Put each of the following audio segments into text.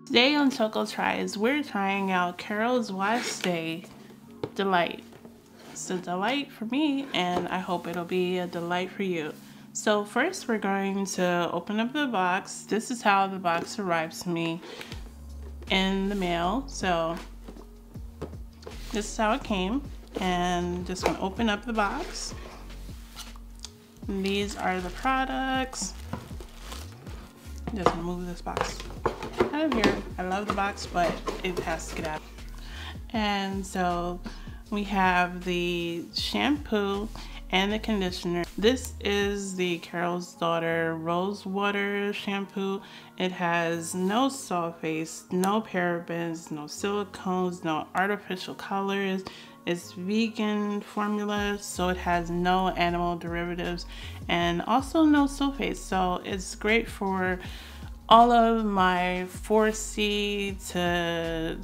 Today on Choco Tries, we're trying out Carol's Wash Day Delight. It's a delight for me, and I hope it'll be a delight for you. So first, we're going to open up the box. This is how the box arrives to me in the mail. So this is how it came, and just gonna open up the box. And these are the products. Just gonna move this box out of here. I love the box, but it has to get out. And so we have the shampoo and the conditioner. This is the Carol's Daughter Rose Water shampoo. It has no sulfates, no parabens, no silicones, no artificial colors. It's vegan formula, so it has no animal derivatives and also no sulfates. So it's great for all of my 4C to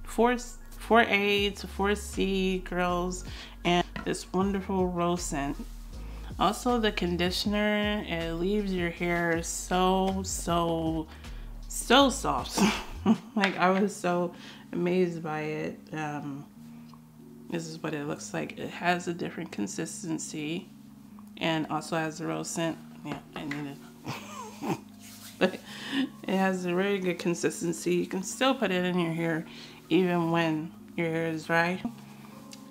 4A to 4C girls, and this wonderful rose scent. Also the conditioner, it leaves your hair so soft. Like, I was so amazed by it. This is what it looks like. It has a different consistency and also has the rose scent. Yeah, I need it. But it has a very good consistency. You can still put it in your hair even when your hair is dry.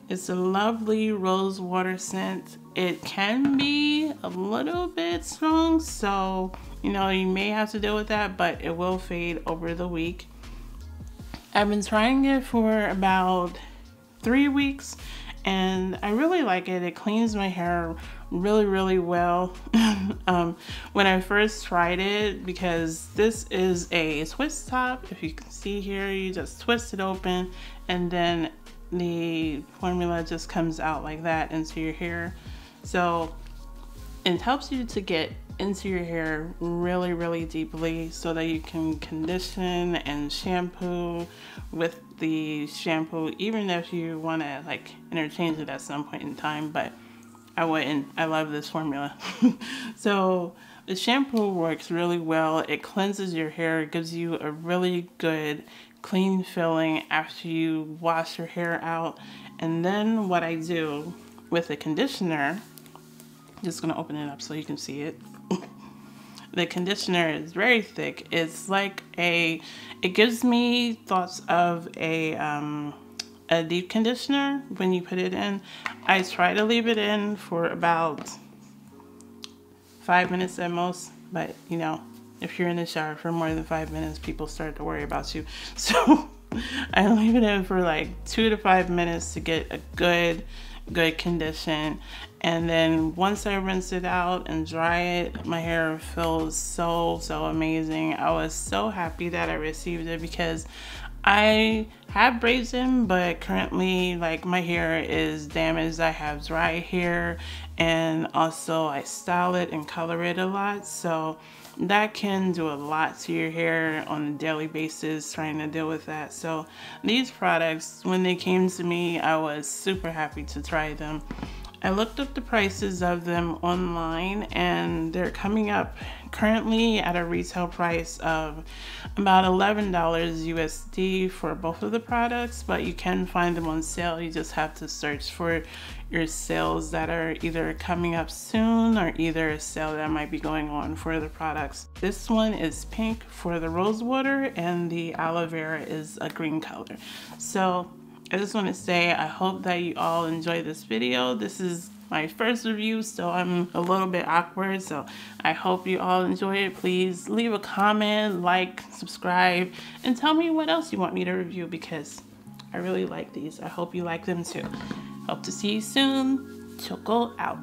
It's a lovely rose water scent. It can be a little bit strong, so you know, you may have to deal with that, but it will fade over the week. I've been trying it for about 3 weeks and I really like it. It cleans my hair really well. When I first tried it, because this is a twist top, if you can see here, you just twist it open and then the formula just comes out like that into your hair. So it helps you to get into your hair really deeply so that you can condition and shampoo with the shampoo, even if you want to like interchange it at some point in time, but I wouldn't. I love this formula. So the shampoo works really well. It cleanses your hair. It gives you a really good clean feeling after you wash your hair out. And then what I do with the conditioner, just gonna open it up so you can see it. The conditioner is very thick. It's like it gives me thoughts of a deep conditioner when you put it in. I try to leave it in for about 5 minutes at most, but you know, if you're in the shower for more than 5 minutes, people start to worry about you. So I leave it in for like 2 to 5 minutes to get a good condition, and then once I rinse it out and dry it, my hair feels so amazing. I was so happy that I received it because I have braids in, but currently like my hair is damaged. I have dry hair, and also I style it and color it a lot, so that can do a lot to your hair on a daily basis, trying to deal with that. So these products, when they came to me, I was super happy to try them. I looked up the prices of them online, and they're coming up currently at a retail price of about $11 USD for both of the products, but you can find them on sale. You just have to search for your sales that are either coming up soon or either a sale that might be going on for the products. This one is pink for the rose water, and the aloe vera is a green color. So I just want to say I hope that you all enjoy this video. This is my first review, so I'm a little bit awkward, so I hope you all enjoy it. Please leave a comment, like, subscribe, and tell me what else you want me to review, because I really like these. I hope you like them too. Hope to see you soon. Choco out.